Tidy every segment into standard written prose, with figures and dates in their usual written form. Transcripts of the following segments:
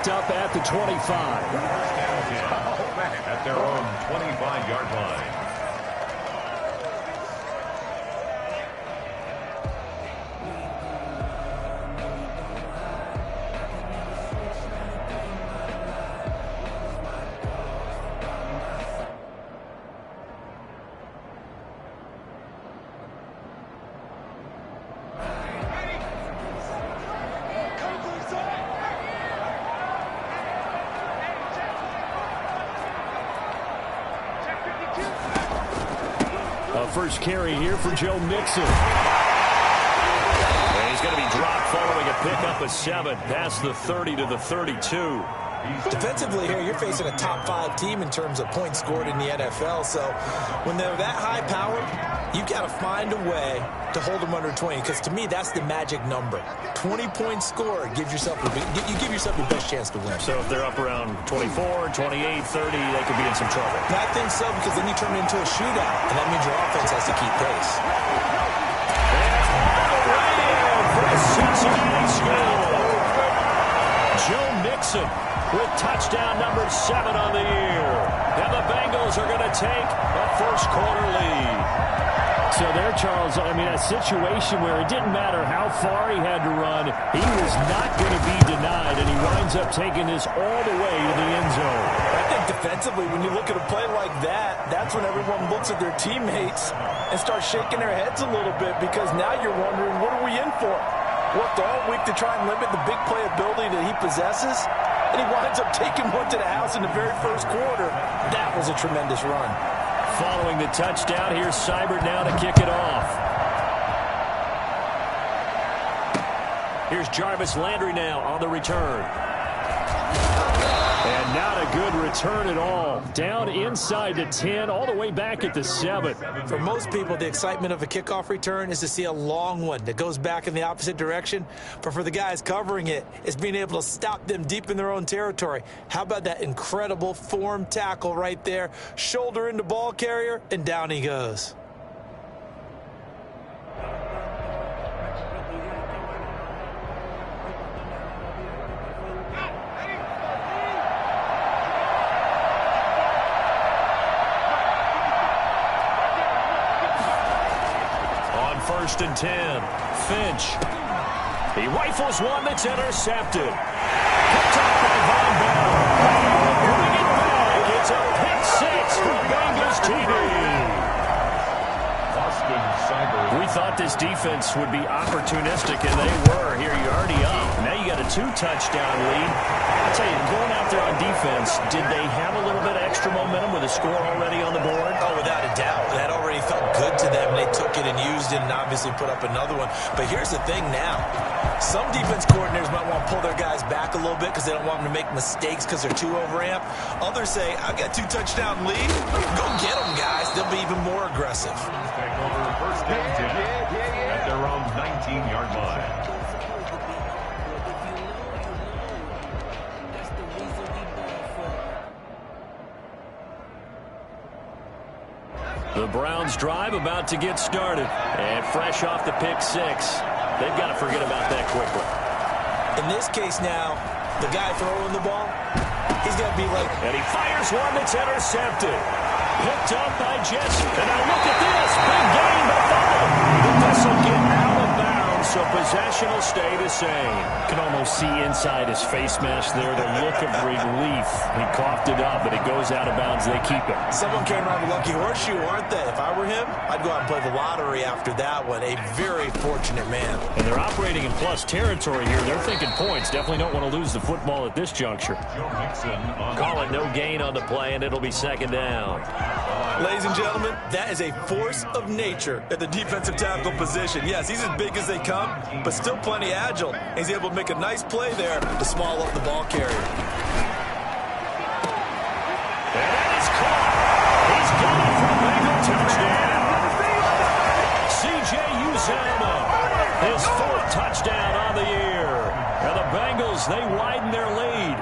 Up at the 25. At their own 25-yard line. First carry here for Joe Mixon. And he's going to be dropped following a pickup of 7 past the 30 to the 32. Defensively here, you're facing a top-5 team in terms of points scored in the NFL. So when they're that high-powered, you've got to find a way to hold them under 20. Because to me, that's the magic number. 20 points scored gives yourself you give yourself your best chance to win. So if they're up around 24, 28, 30, they could be in some trouble. And I think so, because then you turn it into a shootout, and that means your offense has to keep pace. Cincinnati score. Joe Mixon with touchdown number 7 on the year. And the Bengals are going to take a first-quarter lead. So there, Charles, I mean, a situation where it didn't matter how far he had to run, he was not going to be denied, and he winds up taking this all the way to the end zone. I think defensively, when you look at a play like that, that's when everyone looks at their teammates and starts shaking their heads a little bit, because now you're wondering, what are we in for? Worked all week to try and limit the big play ability that he possesses, and he winds up taking one to the house in the very first quarter. That was a tremendous run. Following the touchdown, here's Seibert now to kick it off. Here's Jarvis Landry now on the return. And not a good return at all. Down inside the 10, all the way back at the 7. For most people, the excitement of a kickoff return is to see a long one that goes back in the opposite direction. But for the guys covering it, it's being able to stop them deep in their own territory. How about that incredible form tackle right there? Shoulder into ball carrier, and down he goes. First and 10. Finch. He rifles one that's intercepted. Picked up by Von Bell. Bring it back. It's a pick 6 for Bengals TV. We thought this defense would be opportunistic, and they were. Here, you're already up. Now you got a 2-touchdown lead. I'll tell you, going out there on defense, did they have a little bit of extra momentum with a score already on the board? Oh, without a doubt. That already felt good to them. They took it and used it and obviously put up another one. But here's the thing now. Some defense coordinators might want to pull their guys back a little bit because they don't want them to make mistakes because they're too overamped. Others say, I've got 2-touchdown lead. Go get them, guys. They'll be even more aggressive. Take over first and 10 at their own 19-yard line. The Browns drive about to get started. And fresh off the pick 6. They've got to forget about that quickly. In this case now, the guy throwing the ball, he's got to be like... And he fires one that's intercepted. Picked up by Jesse. And now look at this. Big gain, but fumble. But this will get out of bounds, so possession will stay the same. You can almost see inside his face mask there the look of relief. He coughed it up, but it goes out of bounds. They keep it. Someone came around the lucky horseshoe, aren't they? If I were him, I'd go out and play the lottery after that one. A very fortunate man. And they're operating in plus territory here. They're thinking points. Definitely don't want to lose the football at this juncture. Call it no gain on the play, and it'll be second down. Ladies and gentlemen, that is a force of nature at the defensive tackle position. Yes, he's as big as they come, but still plenty agile. He's able to make a nice play there to small up the ball carrier. And that is caught. He's got it for a Bengal touchdown. C.J. Uzomah, his 4th touchdown on the year. And the Bengals, they widen their lead.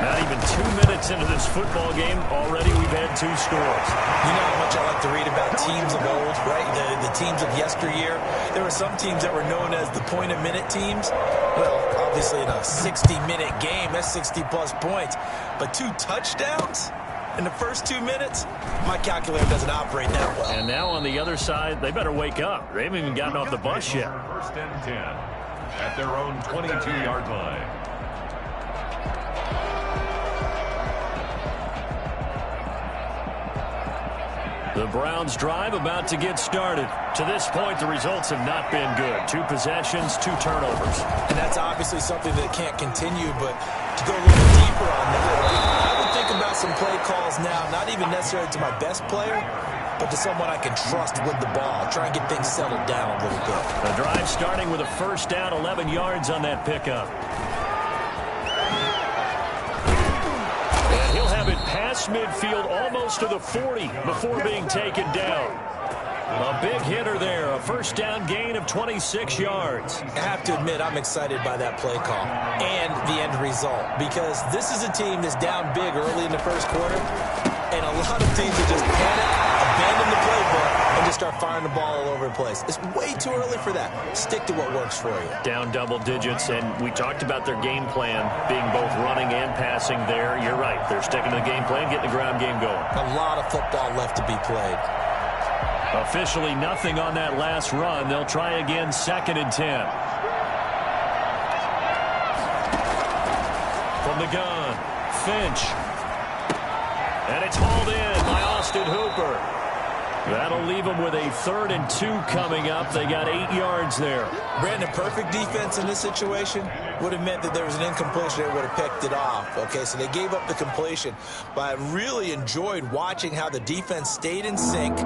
Not even 2 minutes into this football game, already we've had 2 scores. You know how much I like to read about teams of old, right? The teams of yesteryear. There were some teams that were known as the point-a-minute teams. Well, obviously in a 60-minute game. That's 60-plus points. But 2 touchdowns in the first 2 minutes? My calculator doesn't operate that well. And now on the other side, they better wake up. They haven't even gotten off the bus yet. First and 10 at their own 22-yard line. The Browns drive about to get started. To this point, the results have not been good. 2 possessions, 2 turnovers. And that's obviously something that can't continue, but to go a little deeper on that, I would think about some play calls now, not even necessarily to my best player, but to someone I can trust with the ball. Try and get things settled down a little bit. The drive starting with a first down, 11 yards on that pickup. And he'll have it past midfield almost to the 40 before being taken down. A big hitter there, a first down gain of 26 yards. I have to admit, I'm excited by that play call and the end result, because this is a team that's down big early in the first quarter, and a lot of teams that just panic, abandon the playbook, and just start firing the ball all over the place. It's way too early for that. Stick to what works for you. Down double digits, and we talked about their game plan being both running and passing there. You're right. They're sticking to the game plan, getting the ground game going. A lot of football left to be played. Officially nothing on that last run. They'll try again, 2nd and 10. From the gun, Finch. And it's hauled in by Austin Hooper. That'll leave them with a 3rd and 2 coming up. They got 8 yards there. Brandon, perfect defense in this situation would have meant that there was an incompletion. They would have picked it off. Okay, so they gave up the completion. But I really enjoyed watching how the defense stayed in sync,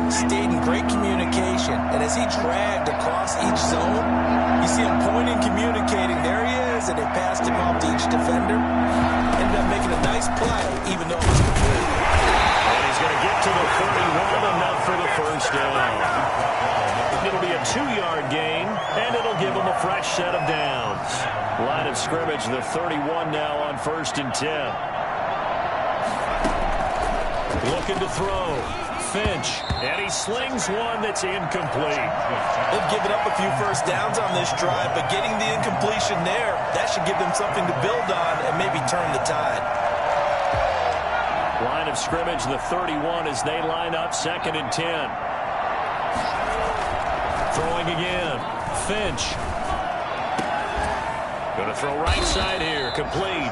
stayed in great communication. And as he dragged across each zone, you see him pointing, communicating. There he is, and they passed him off to each defender. Ended up making a nice play, even though it was complete. And he's going to get to the 31, enough for the first down. It'll be a 2-yard gain, and it'll give them a fresh set of downs. Line of scrimmage, the 31 now on 1st and 10. Looking to throw. Finch, and he slings one that's incomplete. They've given up a few first downs on this drive, but getting the incompletion there, that should give them something to build on and maybe turn the tide. Line of scrimmage, the 31 as they line up, 2nd and 10. Throwing again. Finch. Going to throw right side here. Complete.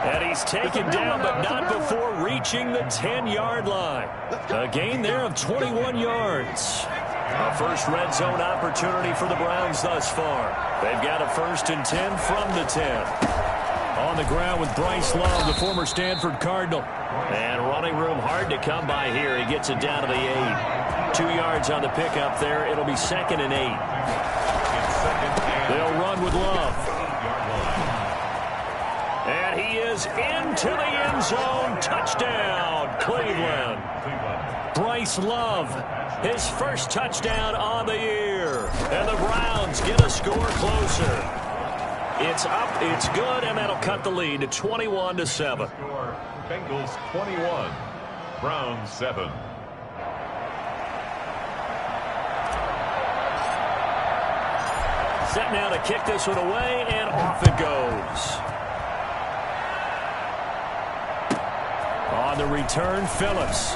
And he's taken down, but not before reaching the 10-yard line. A gain there of 21 yards. A first red zone opportunity for the Browns thus far. They've got a 1st and 10 from the 10. On the ground with Bryce Love, the former Stanford Cardinal. And running room hard to come by here. He gets it down to the 8. 2 yards on the pickup there. It'll be 2nd and 8. They'll run with Love. And he is into the end zone. Touchdown, Cleveland. Bryce Love, his first touchdown on the year. And the Browns get a score closer. It's up, it's good, and that'll cut the lead to 21-7. Bengals 21, Browns 7. Set now to kick this one away, and off it goes. On the return, Phillips.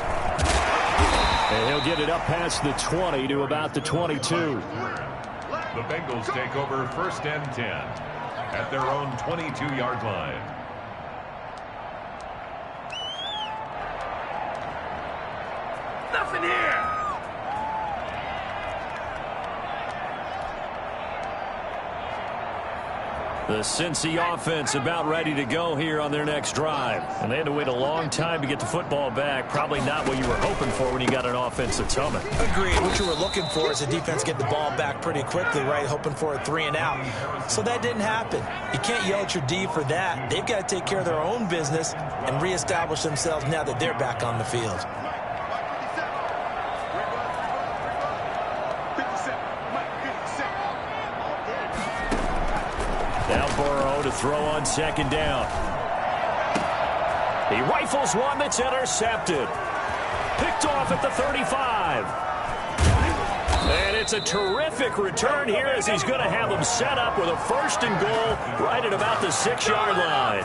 And he'll get it up past the 20 to about the 22. The Bengals take over 1st and 10 at their own 22-yard line. Nothing here. The Cincy offense about ready to go here on their next drive. And they had to wait a long time to get the football back. Probably not what you were hoping for when you got an offense that's humming. Agreed. What you were looking for is a defense get the ball back pretty quickly, right? Hoping for a 3 and out. So that didn't happen. You can't yell at your D for that. They've got to take care of their own business and reestablish themselves now that they're back on the field. Now Burrow to throw on 2nd down. He rifles one that's intercepted. Picked off at the 35. And it's a terrific return here as he's going to have him set up with a 1st and goal right at about the 6-yard line.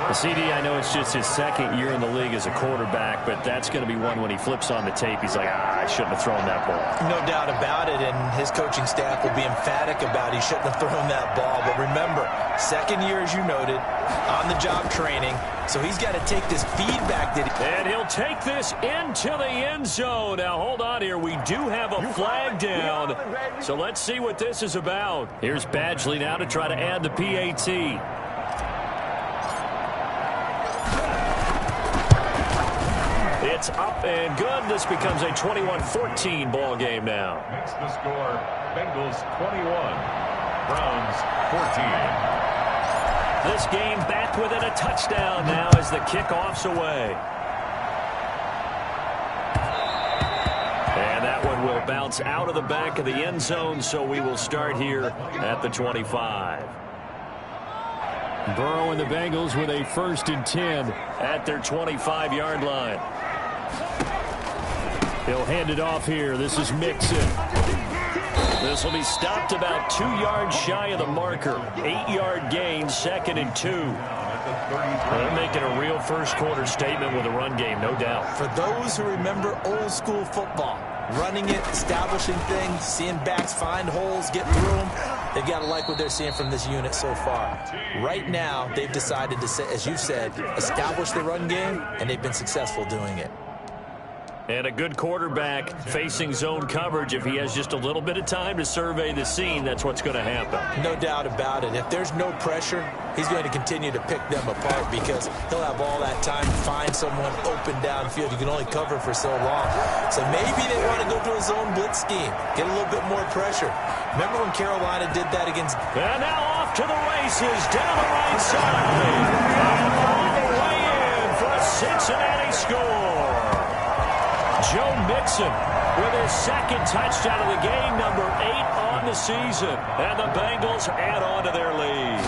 The CD, I know it's just his 2nd year in the league as a quarterback, but that's going to be one when he flips on the tape. He's like, I shouldn't have thrown that ball. No doubt about it, and his coaching staff will be emphatic about he shouldn't have thrown that ball. But remember, 2nd year, as you noted, on-the-job training, so he's got to take this feedback that and he'll take this into the end zone. Now, hold on here. We do have a flag down, so let's see what this is about. Here's Badgley now to try to add the PAT. It's up and good. This becomes a 21-14 ball game now. Makes the score Bengals 21, Browns 14. This game back within a touchdown now as the kickoff's away. And that one will bounce out of the back of the end zone, so we will start here at the 25. Burrow and the Bengals with a 1st and 10 at their 25-yard line. He'll hand it off here. This is Mixon. This will be stopped about 2 yards shy of the marker. 8-yard gain, 2nd and 2. They're making a real first-quarter statement with a run game, no doubt. For those who remember old-school football, running it, establishing things, seeing backs find holes, get through them, they've got to like what they're seeing from this unit so far. Right now, they've decided to, as you said, establish the run game, and they've been successful doing it. And a good quarterback facing zone coverage. If he has just a little bit of time to survey the scene, that's what's going to happen. No doubt about it. If there's no pressure, he's going to continue to pick them apart because he'll have all that time to find someone open downfield. You can only cover for so long. So maybe they want to go to a zone blitz scheme, get a little bit more pressure. Remember when Carolina did that against... And now off to the races, down the right side. And all the way in for a Cincinnati score. Joe Mixon with his 2nd touchdown of the game, number 8 on the season. And the Bengals add on to their lead.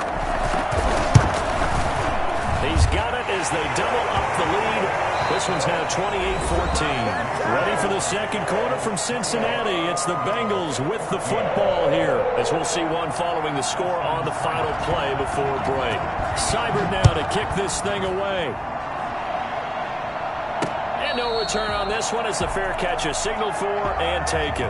He's got it as they double up the lead. This one's now 28-14. Ready for the 2nd quarter from Cincinnati. It's the Bengals with the football here, as we'll see one following the score on the final play before break. Seibert now to kick this thing away. No return on this one as the fair catch is signaled for and taken.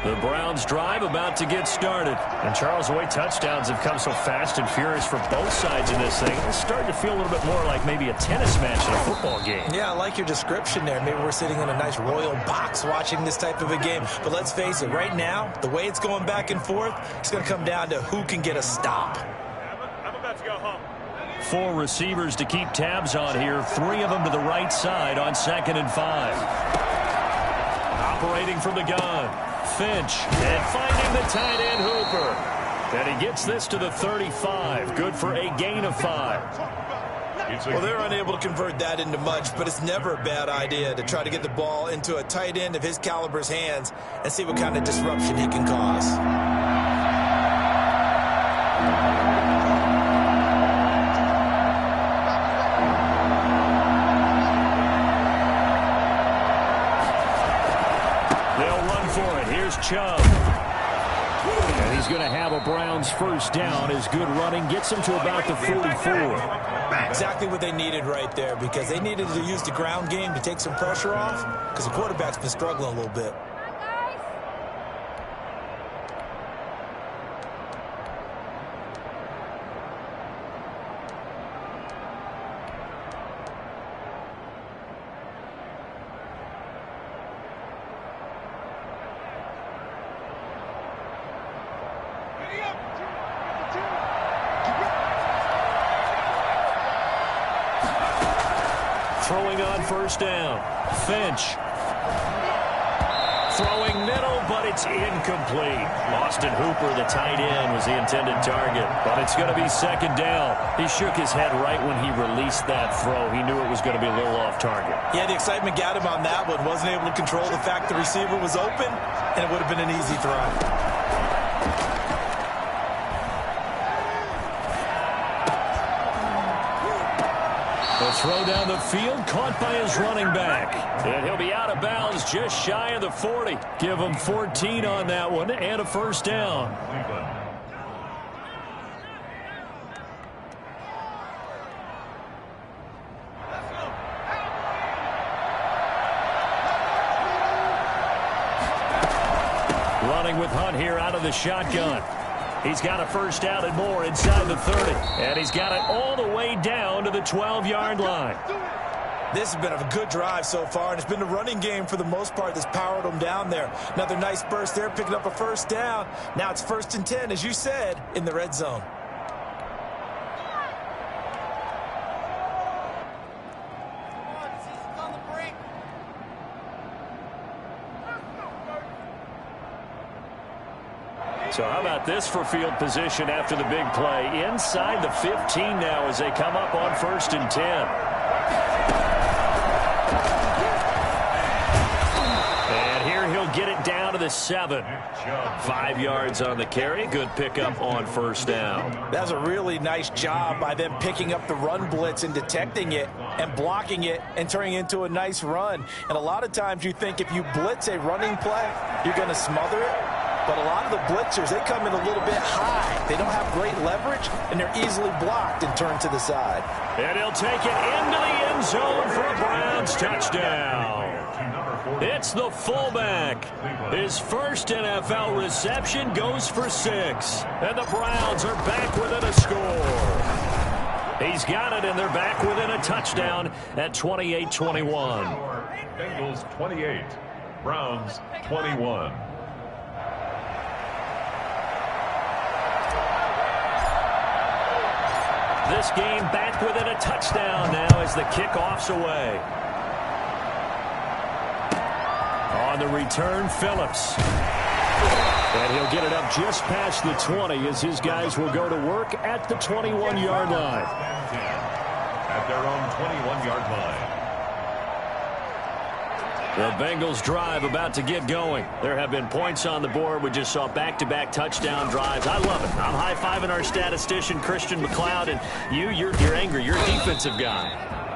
The Browns drive about to get started. And Charles, the way touchdowns have come so fast and furious for both sides in this thing, it's starting to feel a little bit more like maybe a tennis match in a football game. Yeah, I like your description there. Maybe we're sitting in a nice royal box watching this type of a game. But let's face it, right now, the way it's going back and forth, it's going to come down to who can get a stop. I'm about to go home. 4 receivers to keep tabs on here. 3 of them to the right side on 2nd and 5. Operating from the gun. Finch, and finding the tight end Hooper. And he gets this to the 35. Good for a gain of 5. Well, they're unable to convert that into much, but it's never a bad idea to try to get the ball into a tight end of his caliber's hands and see what kind of disruption he can cause. Chubb. And he's going to have a Browns 1st down. His good running gets him to about the 44. Exactly what they needed right there, because they needed to use the ground game to take some pressure off, because the quarterback's been struggling a little bit. Throwing on 1st down. Finch. Throwing middle, but it's incomplete. Austin Hooper, the tight end, was the intended target, but it's going to be 2nd down. He shook his head right when he released that throw. He knew it was going to be a little off target. Yeah, the excitement got him on that one. Wasn't able to control the fact the receiver was open, and it would have been an easy throw. throw down the field, caught by his running back. And he'll be out of bounds just shy of the 40. Give him 14 on that one and a first down. Running with Hunt here out of the shotgun. He's got a first down and more inside the 30. And he's got it all the way down to the 12-yard line. This has been a good drive so far, and it's been the running game for the most part that's powered them down there. Another nice burst there, picking up a first down. Now it's 1st and 10, as you said, in the red zone. So how about this for field position after the big play? Inside the 15 now as they come up on 1st and 10. And here he'll get it down to the 7. 5 yards on the carry. Good pickup on first down. That's a really nice job by them picking up the run blitz and detecting it and blocking it and turning it into a nice run. And a lot of times you think if you blitz a running play, you're going to smother it. But a lot of the blitzers, they come in a little bit high. They don't have great leverage, and they're easily blocked and turned to the side. And he'll take it into the end zone for a Browns touchdown. It's the fullback. His first NFL reception goes for 6. And the Browns are back within a score. He's got it, and they're back within a touchdown at 28-21. Bengals 28, Browns 21. This game back within a touchdown now as the kickoff's away. On the return, Phillips. And he'll get it up just past the 20 as his guys will go to work at the 21-yard line. At their own 21-yard line. The Bengals drive about to get going. There have been points on the board. We just saw back-to-back touchdown drives. I love it. I'm high-fiving our statistician, Christian McLeod, and you're angry. You're a defensive guy.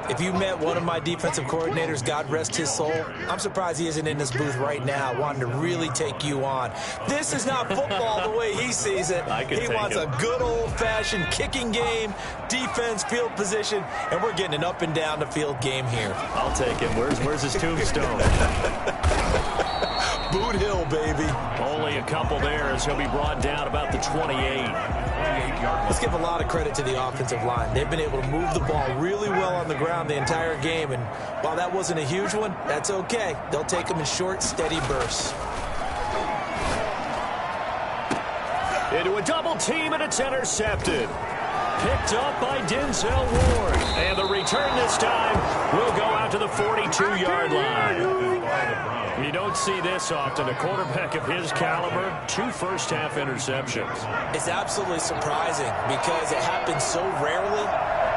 If you met one of my defensive coordinators, God rest his soul, I'm surprised he isn't in this booth right now wanting to really take you on. This is not football the way he sees it. He wants a good old-fashioned kicking game, defense, field position, and we're getting an up-and-down-the-field game here. I'll take him. Where's his tombstone? Boot Hill, baby. Only a couple there as he'll be brought down about the 28. Let's give a lot of credit to the offensive line. They've been able to move the ball really well on the ground the entire game, and while that wasn't a huge one, that's okay. They'll take them in short, steady bursts. Into a double team, and it's intercepted. Picked up by Denzel Ward. And the return this time will go out to the 42-yard line. You don't see this often. A quarterback of his caliber, 2 first-half interceptions. It's absolutely surprising because it happens so rarely.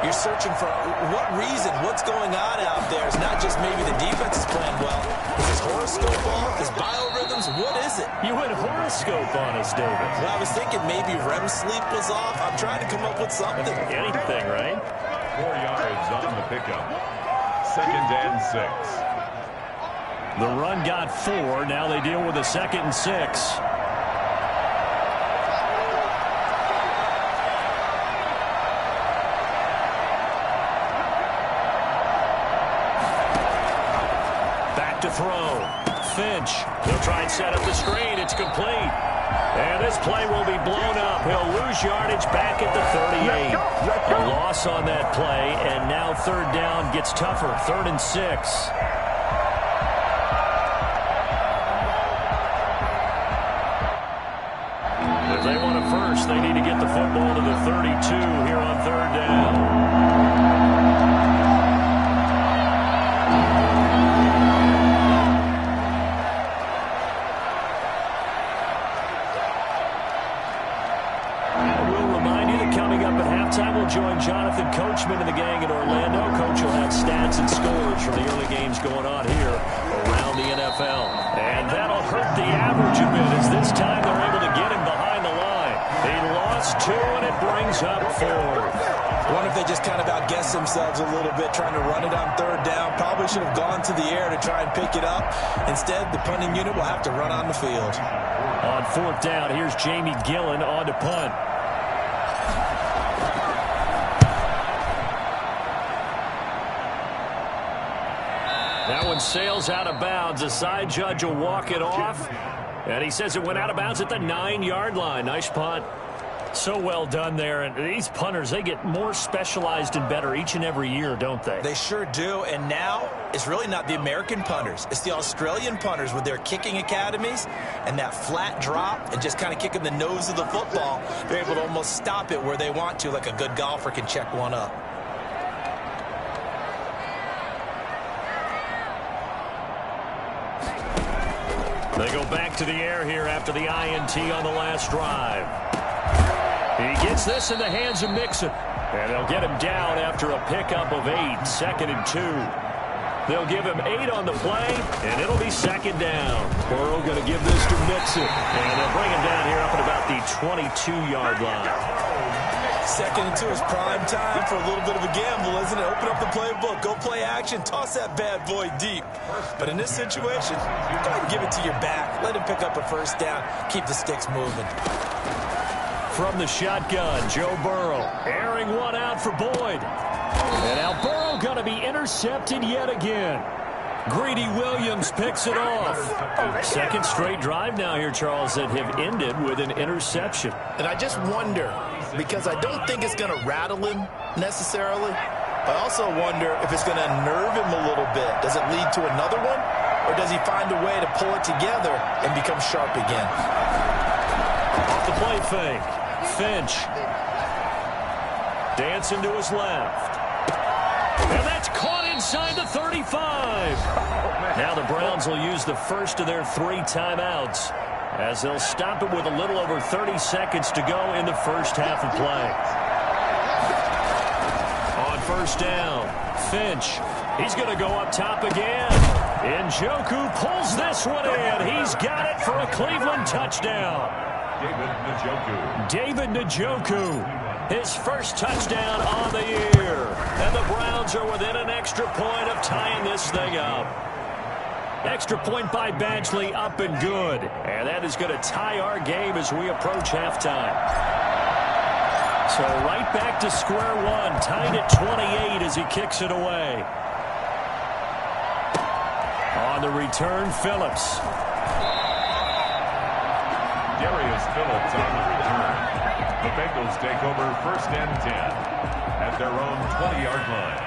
You're searching for what reason, what's going on out there. It's not just maybe the defense is playing well. Is his horoscope off? Is biorhythms? What is it? You went horoscope on us, David. Well, I was thinking maybe REM sleep was off. I'm trying to come up with something. Anything, right? 4 yards on the pickup. 2nd and 6. The run got 4. Now they deal with a 2nd and 6. Back to throw. Finch. He'll try and set up the screen. It's complete. And this play will be blown up. He'll lose yardage back at the 38. A loss on that play, and now 3rd down gets tougher. 3rd and 6. If they want a first, they need to get the football to the 32 here on 3rd down. Join Jonathan Coachman and the gang in Orlando. Coach will have stats and scores from the early games going on here around the NFL. And that'll hurt the average a bit as this time they're able to get him behind the line. He lost 2, and it brings up 4. Wonder if they just kind of outguessed themselves a little bit trying to run it on third down. Probably should have gone to the air to try and pick it up. Instead, the punting unit will have to run on the field. On fourth down, here's Jamie Gillen on to punt. That one sails out of bounds. The side judge will walk it off. And he says it went out of bounds at the 9-yard line. Nice punt. So well done there. And these punters, they get more specialized and better each and every year, don't they? They sure do. And now it's really not the American punters. It's the Australian punters with their kicking academies and that flat drop and just kind of kicking the nose of the football. They're able to almost stop it where they want to, like a good golfer can check one up. They go back to the air here after the INT on the last drive. He gets this in the hands of Mixon. And they'll get him down after a pickup of 8, 2nd and 2. They'll give him 8 on the play, and it'll be 2nd down. Burrow going to give this to Mixon. And they'll bring him down here up at about the 22-yard line. 2nd and 2 is prime time for a little bit of a gamble, isn't it? Open up the playbook, go play action, toss that bad boy deep. But in this situation, go ahead and give it to your back. Let him pick up a first down. Keep the sticks moving. From the shotgun, Joe Burrow airing one out for Boyd. And now Burrow going to be intercepted yet again. Greedy Williams picks it off. Second straight drive now here, Charles, that have ended with an interception. And I just wonder, because I don't think it's going to rattle him necessarily, but I also wonder if it's going to unnerve him a little bit. Does it lead to another one, or does he find a way to pull it together and become sharp again? Off the play fake. Finch. Dancing to his left. And that's caught inside the 35. Now the Browns will use the first of their 3 timeouts as they'll stop it with a little over 30 seconds to go in the first half of play. On first down, Finch. He's going to go up top again. Njoku pulls this one in. He's got it for a Cleveland touchdown. David Njoku. His first touchdown on the year. And the Browns are within an extra point of tying this thing up. Extra point by Badgley, up and good. And that is going to tie our game as we approach halftime. So right back to square one, tied at 28 as he kicks it away. On the return, Phillips. Darius Phillips on the return. The Bengals take over 1st and 10 at their own 20-yard line.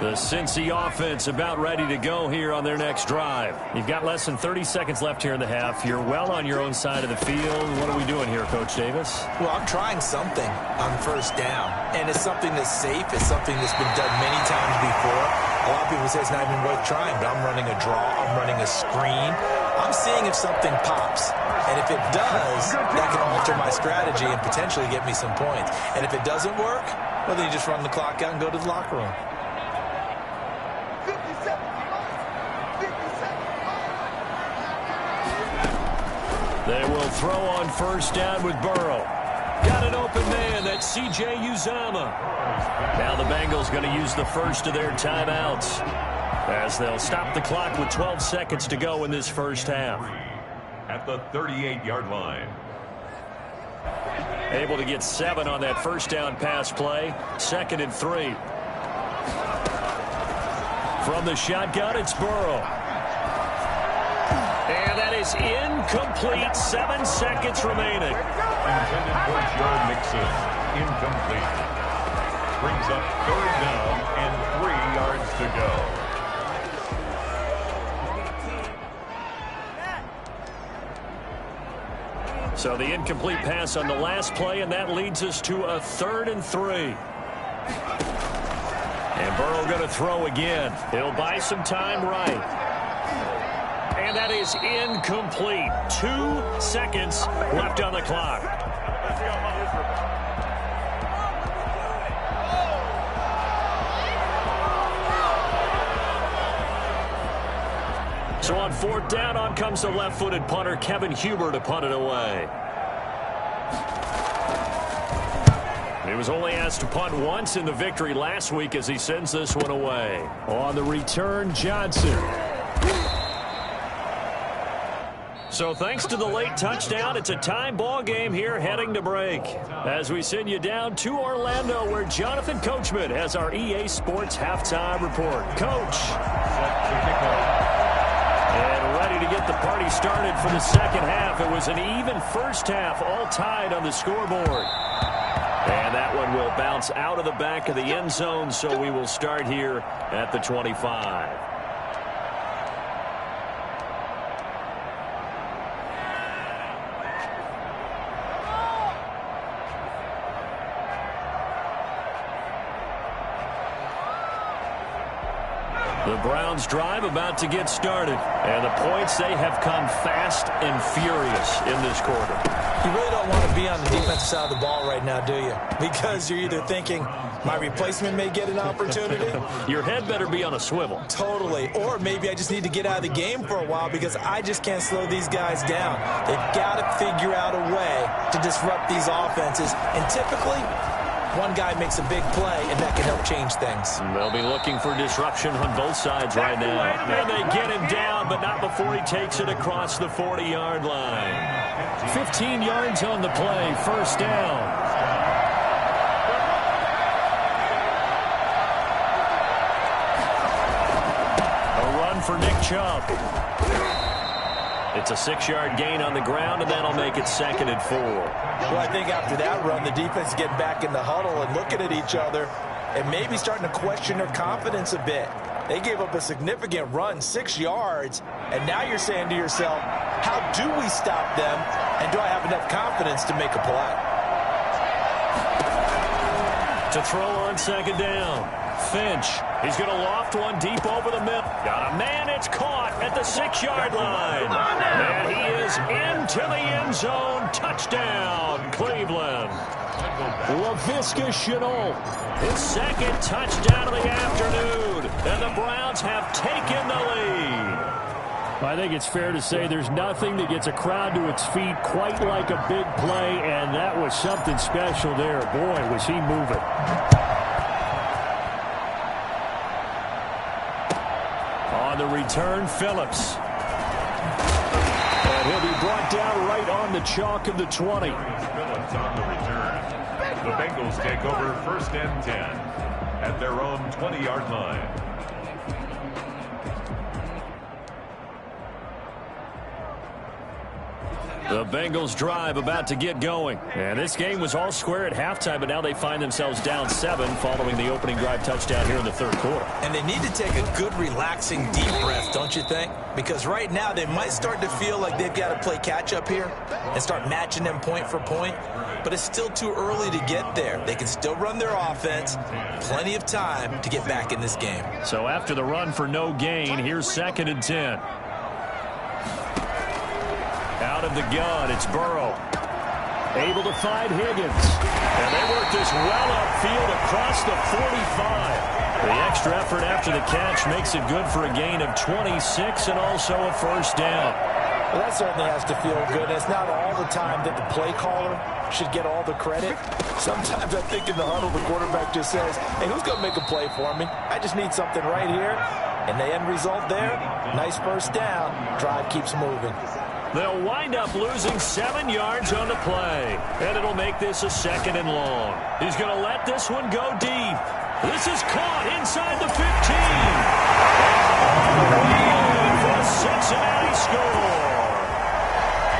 The Cincy offense about ready to go here on their next drive. You've got less than 30 seconds left here in the half. You're well on your own side of the field. What are we doing here, Coach Davis? Well, I'm trying something on first down, and it's something that's safe. It's something that's been done many times before. A lot of people say it's not even worth trying, but I'm running a draw. I'm running a screen. I'm seeing if something pops, and if it does, that can alter my strategy and potentially get me some points. And if it doesn't work, well, then you just run the clock out and go to the locker room. They will throw on first down with Burrow. Got an open man. That's C.J. Uzomah. Now the Bengals going to use the first of their timeouts as they'll stop the clock with 12 seconds to go in this first half. At the 38-yard line. Able to get 7 on that first down pass play. 2nd and 3. From the shotgun, it's Burrow. And that is incomplete. 7 seconds remaining. Intended for Joe Mixon. Incomplete. Brings up 3rd down and 3 yards to go. So the incomplete pass on the last play, and that leads us to a 3rd and 3. And Burrow going to throw again. He'll buy some time right. And that is incomplete. 2 seconds left on the clock. So on 4th down, on comes the left-footed punter, Kevin Huber, to punt it away. He was only asked to punt once in the victory last week as he sends this one away. On the return, Johnson. So thanks to the late touchdown, it's a tie ball game here heading to break. As we send you down to Orlando, where Jonathan Coachman has our EA Sports halftime report. Coach. And ready to get the party started for the second half. It was an even first half, all tied on the scoreboard. And that one will bounce out of the back of the end zone, so we will start here at the 25. The Browns drive about to get started, and the points, they have come fast and furious in this quarter. You really don't want to be on the defensive side of the ball right now, do you? Because you're either thinking, my replacement may get an opportunity. Your head better be on a swivel. Totally. Or maybe I just need to get out of the game for a while because I just can't slow these guys down. They've got to figure out a way to disrupt these offenses. And typically, one guy makes a big play, and that can help change things. They'll be looking for disruption on both sides right now. And they get him down, but not before he takes it across the 40-yard line. 15 yards on the play, first down. A run for Nick Chubb. It's a 6-yard gain on the ground, and that'll make it 2nd and 4. Well, I think after that run, the defense is getting back in the huddle and looking at each other and maybe starting to question their confidence a bit. They gave up a significant run, 6 yards, and now you're saying to yourself, how do we stop them, and do I have enough confidence to make a play? To throw on 2nd down. Finch, he's going to loft one deep over the middle. Got a man, it's caught at the 6-yard line. And he is into the end zone. Touchdown, Cleveland. Laviska Shenault, his 2nd touchdown of the afternoon. And the Browns have taken the lead. I think it's fair to say there's nothing that gets a crowd to its feet quite like a big play, and that was something special there. Boy, was he moving. On the return, Phillips. And he'll be brought down right on the chalk of the 20. Phillips on the return. The Bengals take over 1st and 10 at their own 20-yard line. The Bengals drive about to get going. And this game was all square at halftime, but now they find themselves down 7 following the opening drive touchdown here in the 3rd quarter. And they need to take a good, relaxing, deep breath, don't you think? Because right now they might start to feel like they've got to play catch-up here and start matching them point for point. But it's still too early to get there. They can still run their offense. Plenty of time to get back in this game. So after the run for no gain, here's 2nd and 10. Out of the gun, it's Burrow. Able to find Higgins. And they work this well upfield across the 45. The extra effort after the catch makes it good for a gain of 26 and also a 1st down. Well, that certainly has to feel good. It's not all the time that the play caller should get all the credit. Sometimes I think in the huddle, the quarterback just says, hey, who's going to make a play for me? I just need something right here. And the end result there, nice 1st down. Drive keeps moving. They'll wind up losing 7 yards on the play. And it'll make this a 2nd and long. He's going to let this one go deep. This is caught inside the 15. And for a Cincinnati score.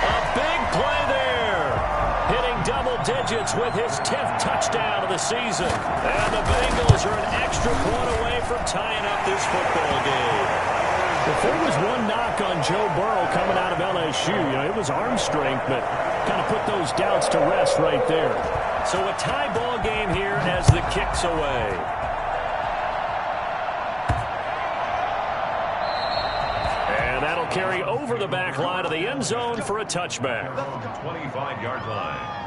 A big play there. Hitting double digits with his 10th touchdown of the season. And the Bengals are an extra point away from tying up this football game. If there was one knock on Joe Burrow coming out of LSU, it was arm strength, but kind of put those doubts to rest right there. So a tie ball game here as the kick's away. And that'll carry over the back line of the end zone for a touchback. 25-yard line.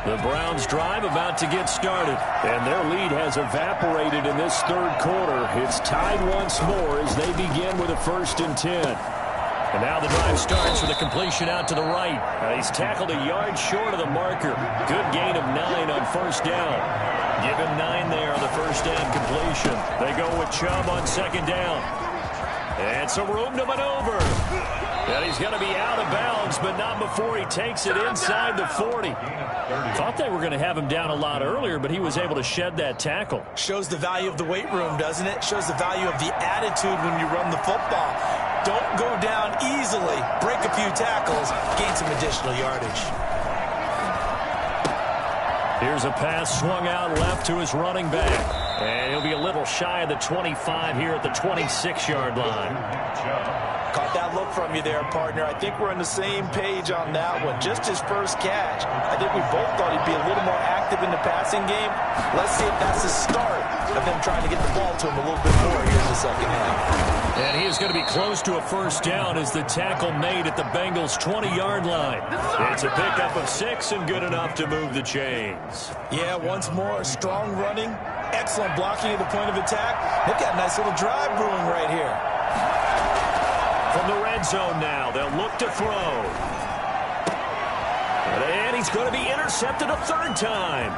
The Browns drive about to get started, and their lead has evaporated in this third quarter. It's tied once more as they begin with a 1st and 10. And now the drive starts with a completion out to the right. He's tackled a yard short of the marker. Good gain of 9 on 1st down. Give him 9 there on the 1st down completion. They go with Chubb on 2nd down. And some room to maneuver. And he's going to be out of bounds, but not before he takes it inside the 40. Thought they were going to have him down a lot earlier, but he was able to shed that tackle. Shows the value of the weight room, doesn't it? Shows the value of the attitude when you run the football. Don't go down easily. Break a few tackles. Gain some additional yardage. Here's a pass swung out left to his running back. And he'll be a little shy of the 25 here at the 26-yard line. Caught that look from you there, partner. I think we're on the same page on that one. Just his first catch. I think we both thought he'd be a little more active in the passing game. Let's see if that's the start of them trying to get the ball to him a little bit more here in the second half. And he is going to be close to a 1st down as the tackle made at the Bengals' 20-yard line. It's a pickup of 6 and good enough to move the chains. Yeah, once more, strong running, excellent blocking at the point of attack. They've got a nice little drive brewing right here. From the red zone now, they'll look to throw. And he's going to be intercepted a 3rd time.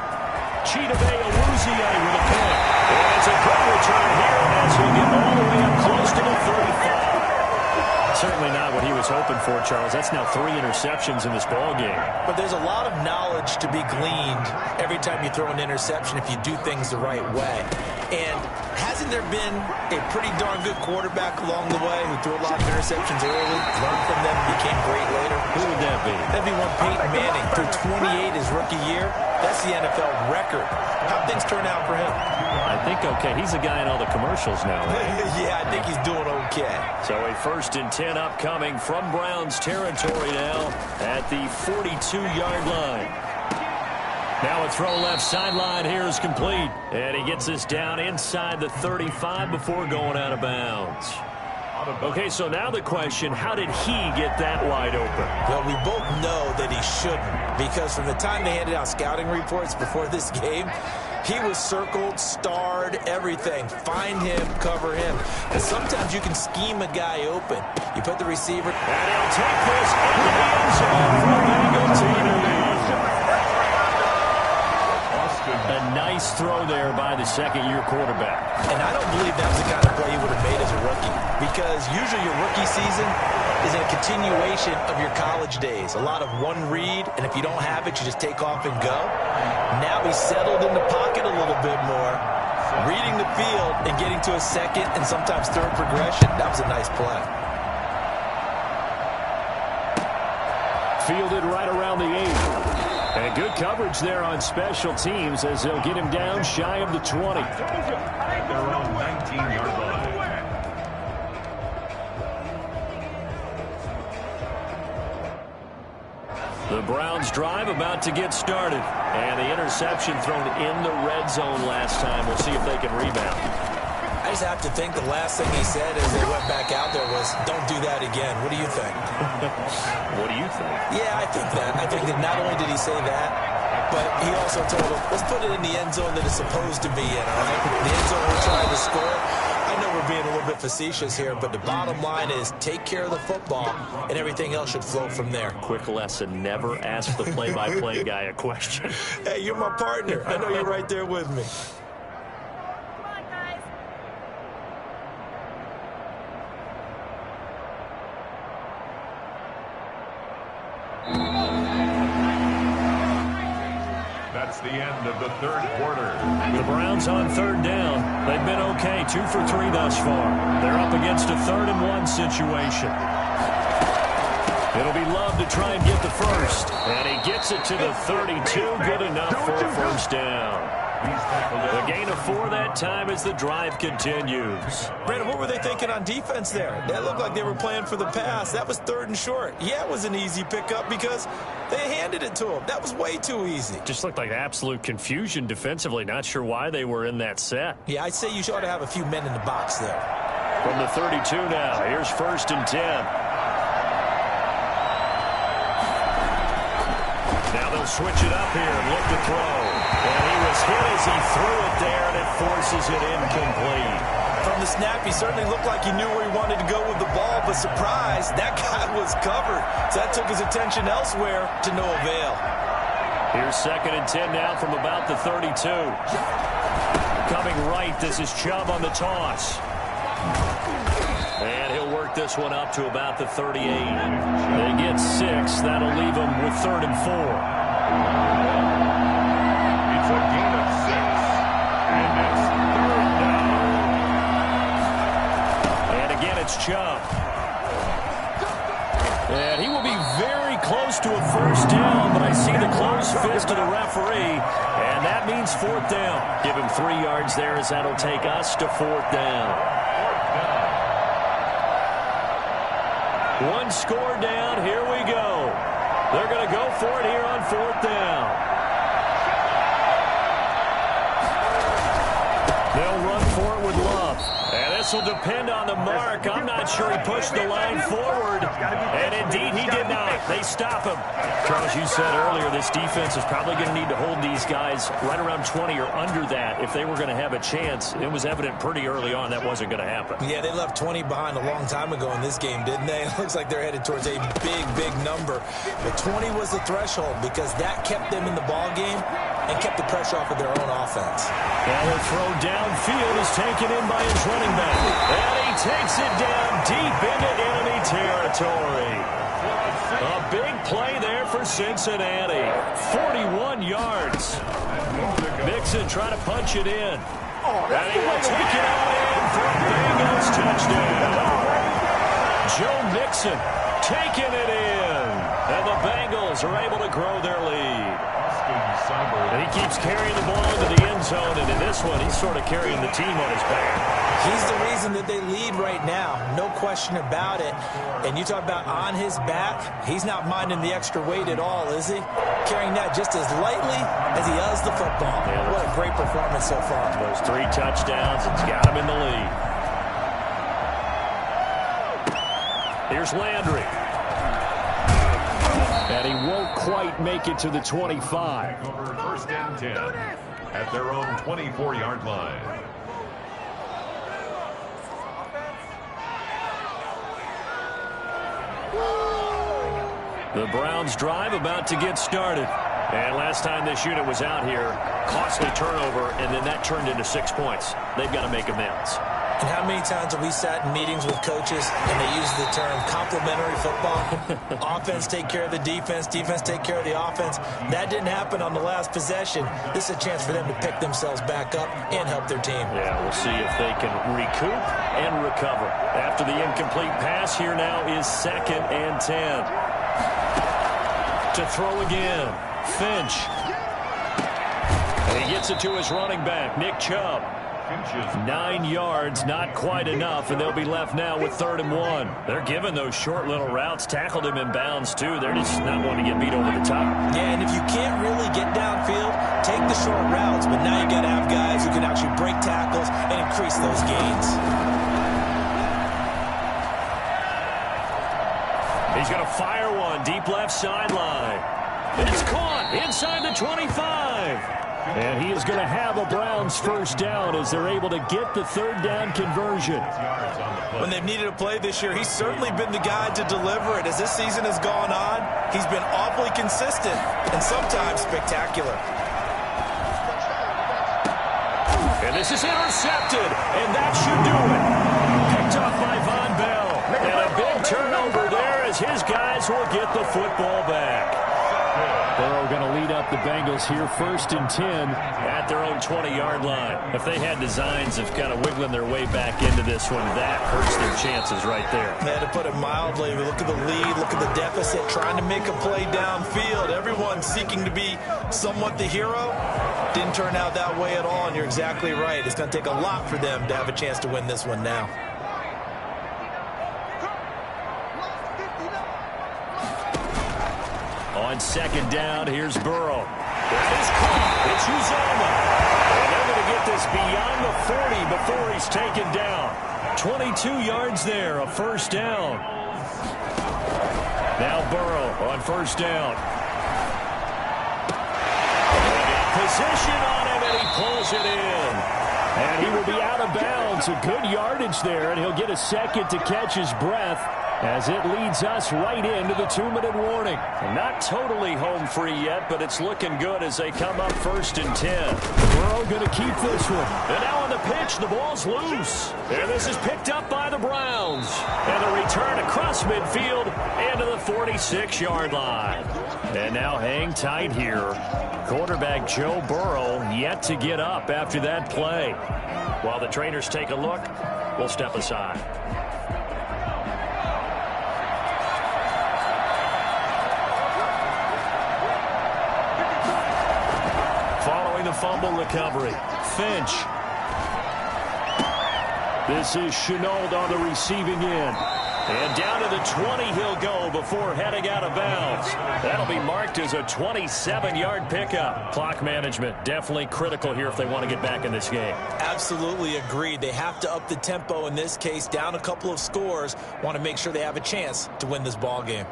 Chidobe Awuzie with a pick. And it's a good return here as he'll get all the way up close to the 35. Certainly not what he was hoping for, Charles. That's now 3 interceptions in this ballgame. But there's a lot of knowledge to be gleaned every time you throw an interception if you do things the right way. And hasn't there been a pretty darn good quarterback along the way who threw a lot of interceptions early, learned from them, became great later? Who would that be? That'd be one Peyton Manning. Threw 28 his rookie year. That's the NFL record. How'd things turn out for him? I think okay. He's a guy in all the commercials now. Yeah, I think he's doing okay. So a 1st and 10 upcoming from Browns territory now at the 42-yard line. Now a throw left sideline here is complete. And he gets this down inside the 35 before going out of bounds. Okay, so now the question, how did he get that wide open? Well, we both know that he shouldn't, because from the time they handed out scouting reports before this game, he was circled, starred, everything. Find him, cover him. And sometimes you can scheme a guy open. You put the receiver. And he'll take this into the end zone for a Bengal team lead. A nice throw there by the 2nd-year quarterback. And I don't believe that was the kind of play he would have made as a rookie, because usually your rookie season is a continuation of your college days. A lot of one read, and if you don't have it, you just take off and go. Now he's settled in the pocket a little bit more, reading the field and getting to a 2nd and sometimes 3rd progression. That was a nice play. Fielded right around the 8. And good coverage there on special teams as they'll get him down shy of the 20. Their own 19-yard line. The Browns drive about to get started. And the interception thrown in the red zone last time. We'll see if they can rebound. I just have to think the last thing he said as they went back out there was, don't do that again. What do you think? What do you think? Yeah, I think that. I think that not only did he say that, but he also told him, let's put it in the end zone that it's supposed to be in, all right? The end zone we're trying to score. I know we're being a little bit facetious here, but the bottom line is take care of the football, and everything else should flow from there. Quick lesson, never ask the play-by-play guy a question. Hey, you're my partner. I know you're right there with me. That's the end of the 3rd quarter. The Browns on 3rd down. They've been okay, 2 for 3 thus far. They're up against a 3rd and 1 situation. It'll be Love to try and get the first. And he gets it to the 32. Good enough for a 1st down. The gain of 4 that time as the drive continues. Brandon, what were they thinking on defense there? That looked like they were playing for the pass. That was 3rd and short. Yeah, it was an easy pickup because they handed it to him. That was way too easy. Just looked like absolute confusion defensively. Not sure why they were in that set. Yeah, I'd say you ought to have a few men in the box there. From the 32 now, here's 1st and 10. Now They'll switch it up here and look to throw. And he was hit as he threw it there, and it forces it incomplete. From the snap, he certainly looked like he knew where he wanted to go with the ball, but surprise, that guy was covered. So that took his attention elsewhere to no avail. Here's 2nd and 10 now from about the 32. Coming right, this is Chubb on the toss. And he'll work this one up to about the 38. They get 6. That'll leave them with 3rd and 4. It's a gain of 6. And it's 3rd down. And again, it's Chubb. And he will be very close to a first down, but I see the closed fist of the referee, and that means 4th down. Give him 3 yards there as that'll take us to 4th down. 1 score down. Here we go. They're going to go for it here on 4th down. They'll run for it with Love. And this will depend on the mark. I'm not sure he pushed the line forward. And indeed, he did not. They stop him. Charles, you said earlier this defense is probably going to need to hold these guys right around 20 or under that if they were going to have a chance. It was evident pretty early on that wasn't going to happen. Yeah, they left 20 behind a long time ago in this game, didn't they? It looks like they're headed towards a big, big number. But 20 was the threshold because that kept them in the ball game and kept the pressure off of their own offense. And the throw downfield is taken in by his running back. And he takes it down deep into enemy territory. A big play there for Cincinnati. 41 yards. Mixon trying to punch it in. And he will take it out in for a Bengals touchdown. Joe Mixon taking it in. And the Bengals are able to grow their lead. And he keeps carrying the ball into the end zone, and in this one, he's sort of carrying the team on his back. He's the reason that they lead right now, no question about it. And you talk about on his back, he's not minding the extra weight at all, is he? Carrying that just as lightly as he does the football. Yeah, what a great performance so far. Those 3 touchdowns, it's got him in the lead. Here's Landry. And he won't quite make it to the 25. Over 1st and 10 at their own 24-yard line. The Browns drive about to get started. And last time this unit was out here, costly turnover, and then that turned into 6 points. They've got to make amends. And how many times have we sat in meetings with coaches and they use the term complementary football? Offense take care of the defense, defense take care of the offense. That didn't happen on the last possession. This is a chance for them to pick themselves back up and help their team. Yeah, we'll see if they can recoup and recover. After the incomplete pass, here now is 2nd and 10. To throw again, Finch. And he gets it to his running back, Nick Chubb. 9 yards, not quite enough, and they'll be left now with 3rd and 1. They're giving those short little routes, tackled him in bounds too. They're just not wanting to get beat over the top. Yeah, and if you can't really get downfield, take the short routes, but now you got to have guys who can actually break tackles and increase those gains. He's going to fire one deep left sideline. It's caught inside the 25. And he is going to have a Browns first down as they're able to get the 3rd down conversion. When they've needed a play this year, he's certainly been the guy to deliver it. As this season has gone on, he's been awfully consistent and sometimes spectacular. And this is intercepted, and that should do it. Picked off by Von Bell. And a big turnover there as his guys will get the football back. Burrow going to lead up the Bengals here 1st and 10 at their own 20-yard line. If they had designs of kind of wiggling their way back into this one, that hurts their chances right there. Yeah, to put it mildly, look at the lead, look at the deficit, trying to make a play downfield. Everyone seeking to be somewhat the hero. Didn't turn out that way at all, and you're exactly right. It's going to take a lot for them to have a chance to win this one now. On 2nd down, here's Burrow. It's caught. It's Uzomah. And they're going to get this beyond the 40 before he's taken down. 22 yards there, a first down. Now Burrow on 1st down. position on him, and he pulls it in. And he will be out of bounds. A good yardage there, and he'll get a second to catch his breath as it leads us right into the 2-minute warning. Not totally home free yet, but it's looking good as they come up 1st and 10. Burrow going to keep this one. And now on the pitch, the ball's loose. And this is picked up by the Browns. And the return across midfield into the 46-yard line. And now hang tight here. Quarterback Joe Burrow yet to get up after that play. While the trainers take a look, we'll step aside. Following the fumble recovery, Finch. This is Chenault on the receiving end. And down to the 20 he'll go before heading out of bounds. That'll be marked as a 27-yard pickup. Clock management definitely critical here if they want to get back in this game. Absolutely agreed. They have to up the tempo in this case, down a couple of scores. Want to make sure they have a chance to win this ball game.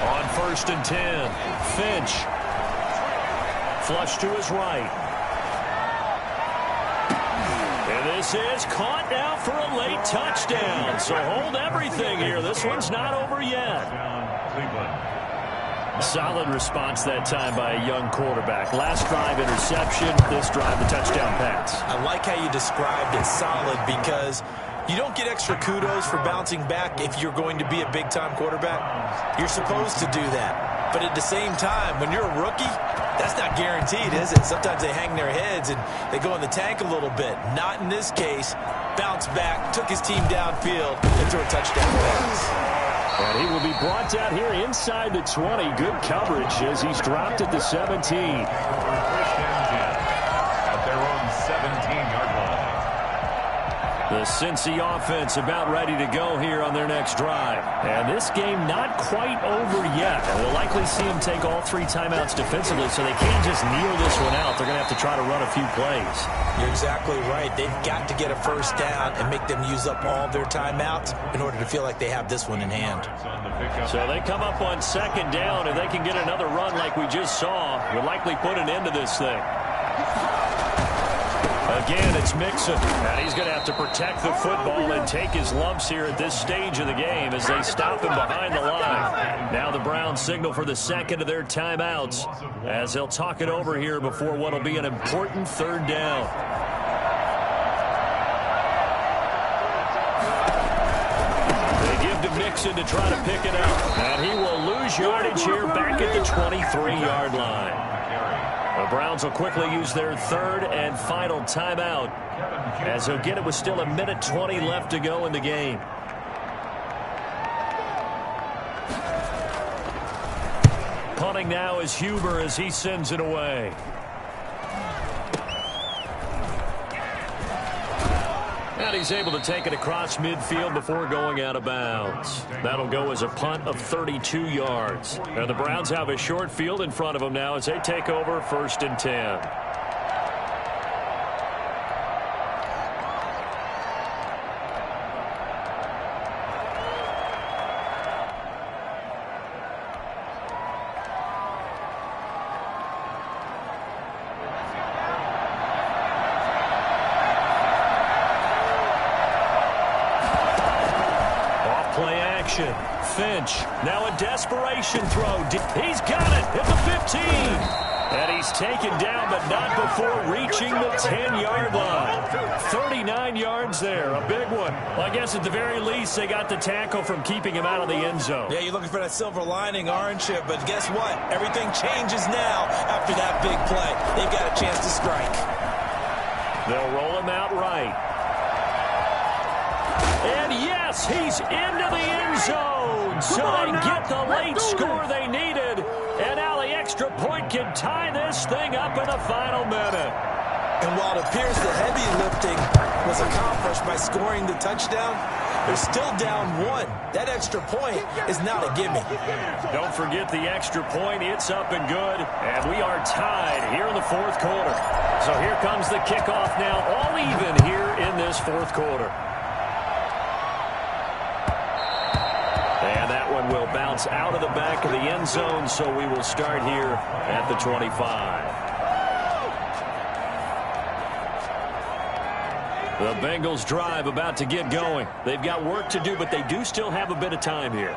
On 1st and 10, Finch. Flush to his right. And this is caught now for a late touchdown. So hold everything here. This one's not over yet. Solid response that time by a young quarterback. Last drive interception, this drive the touchdown pass. I like how you described it, solid, because you don't get extra kudos for bouncing back if you're going to be a big-time quarterback. You're supposed to do that. But at the same time, when you're a rookie, that's not guaranteed, is it? Sometimes they hang their heads and they go in the tank a little bit. Not in this case. Bounced back, took his team downfield, and threw a touchdown pass. And he will be brought down here inside the 20. Good coverage as he's dropped at the 17. First and 10 at their own 17-yard line. The Cincy offense about ready to go here on their next drive. And this game not quite over yet. And we'll likely see them take all 3 timeouts defensively, so they can't just kneel this one out. They're going to have to try to run a few plays. You're exactly right. They've got to get a first down and make them use up all their timeouts in order to feel like they have this one in hand. So they come up on 2nd down, and they can get another run like we just saw. Would likely put an end to this thing. Again, it's Mixon, and he's going to have to protect the football and take his lumps here at this stage of the game as they stop him behind the line. Now the Browns signal for the second of their timeouts as they'll talk it over here before what will be an important 3rd down. They give to Mixon to try to pick it up, and he will lose yardage here back at the 23-yard line. The Browns will quickly use their 3rd and final timeout as they'll get it with still 1:20 left to go in the game. Punting now is Huber as he sends it away. And he's able to take it across midfield before going out of bounds. That'll go as a punt of 32 yards. And the Browns have a short field in front of them now as they take over 1st and 10. Finch, now a desperation throw. He's got it at the 15. And he's taken down, but not before reaching the 10-yard line. 39 yards there, a big one. Well, I guess at the very least, they got the tackle from keeping him out of the end zone. Yeah, you're looking for that silver lining, aren't you? But guess what? Everything changes now after that big play. They've got a chance to strike. They'll roll him out right. And yes, he's into the end zone. So they get the late score they needed. And now the extra point can tie this thing up in the final minute. And while it appears the heavy lifting was accomplished by scoring the touchdown, they're still down 1. That extra point is not a gimme. Don't forget the extra point. It's up and good. And we are tied here in the 4th quarter. So here comes the kickoff now, all even here in this 4th quarter. one will bounce out of the back of the end zone, so we will start here at the 25. The Bengals drive about to get going. They've got work to do, but they do still have a bit of time here.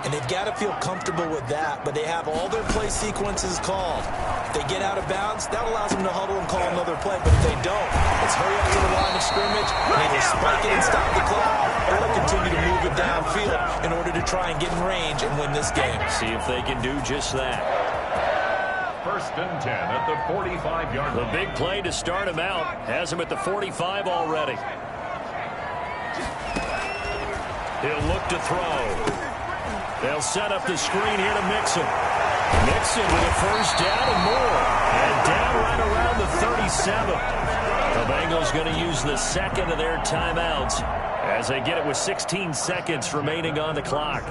And they've got to feel comfortable with that, but they have all their play sequences called. If they get out of bounds, that allows them to huddle and call another play, but if they don't, it's hurry up to the line of scrimmage, and either spike it and stop the clock, or they'll continue to move it downfield in order to try and get in range and win this game. See if they can do just that. First and 10 at the 45-yard line. The big play to start him out has him at the 45 already. He'll look to throw. They'll set up the screen here to Mixon. Mixon with a first down and more. And down right around the 37. The Bengals going to use the second of their timeouts as they get it with 16 seconds remaining on the clock.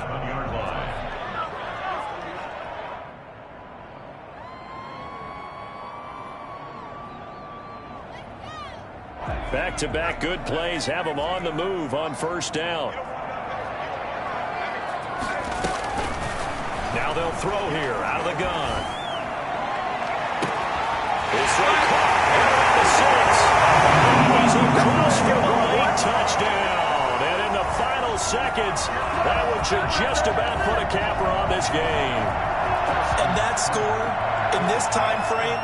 Back-to-back good plays have them on the move on first down. Now they'll throw here out of the gun. This one caught at the 6. He's across for a late touchdown. And in the final seconds, that one should just about put a capper on this game. And that score, in this time frame,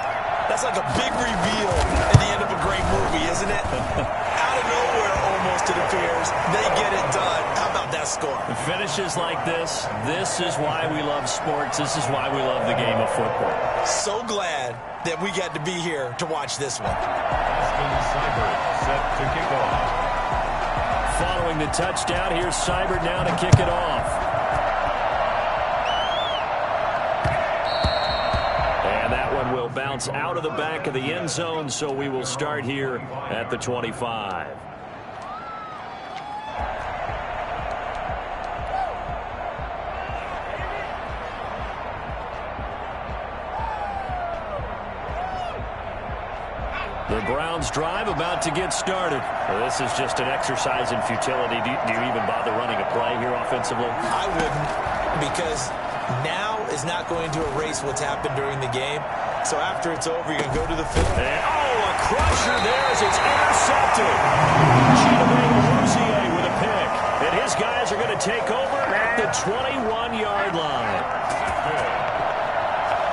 that's like a big reveal at the end of a great movie, isn't it? Out of nowhere, almost, it appears. They get it done. How about that score? Finishes like this is why we love sports. This is why we love the game of football. So glad that we got to be here to watch this one. Austin Seibert set to kick off. Following the touchdown, here's Seibert now to kick it off. And that one will bounce out of the back of the end zone, so we will start here at the 25. The Browns drive about to get started. Well, this is just an exercise in futility. Do you even bother running a play here offensively? I wouldn't, because now is not going to erase what's happened during the game. So after it's over, you're going to go to the field. And, a crusher there as it's intercepted. Chidobe with a pick. And his guys are going to take over at the 21-yard line.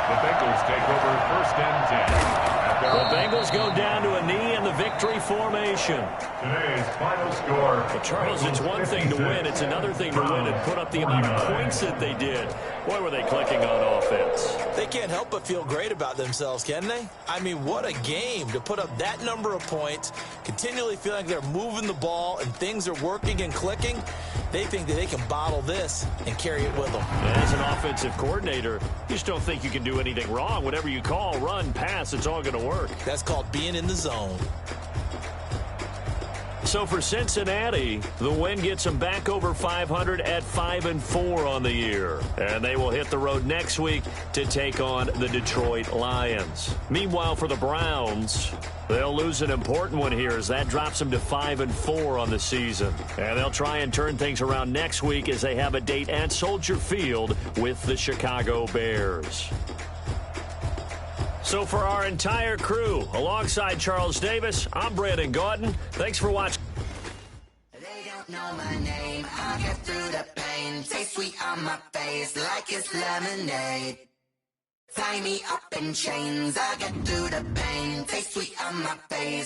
The Bengals take over first and 10. The Bengals go down to a knee in the victory formation. Today's final score. Well, Charles, it's one thing to win. It's another thing to win and put up the amount of points that they did. Boy, were they clicking on offense. They can't help but feel great about themselves, can they? I mean, what a game to put up that number of points, continually feel like they're moving the ball and things are working and clicking. They think that they can bottle this and carry it with them. As an offensive coordinator, you just don't think you can do anything wrong. Whatever you call, run, pass, it's all going to work. That's called being in the zone. So for Cincinnati, the win gets them back over 500 at 5-4 on the year. And they will hit the road next week to take on the Detroit Lions. Meanwhile, for the Browns, they'll lose an important one here as that drops them to 5-4 on the season. And they'll try and turn things around next week as they have a date at Soldier Field with the Chicago Bears. So for our entire crew, alongside Charles Davis, I'm Brandon Gaudin. Thanks for watching. They don't know my name. I get through the pain. Taste sweet on my face like it's lemonade. Tie me up in chains. I get through the pain. Taste sweet on my face.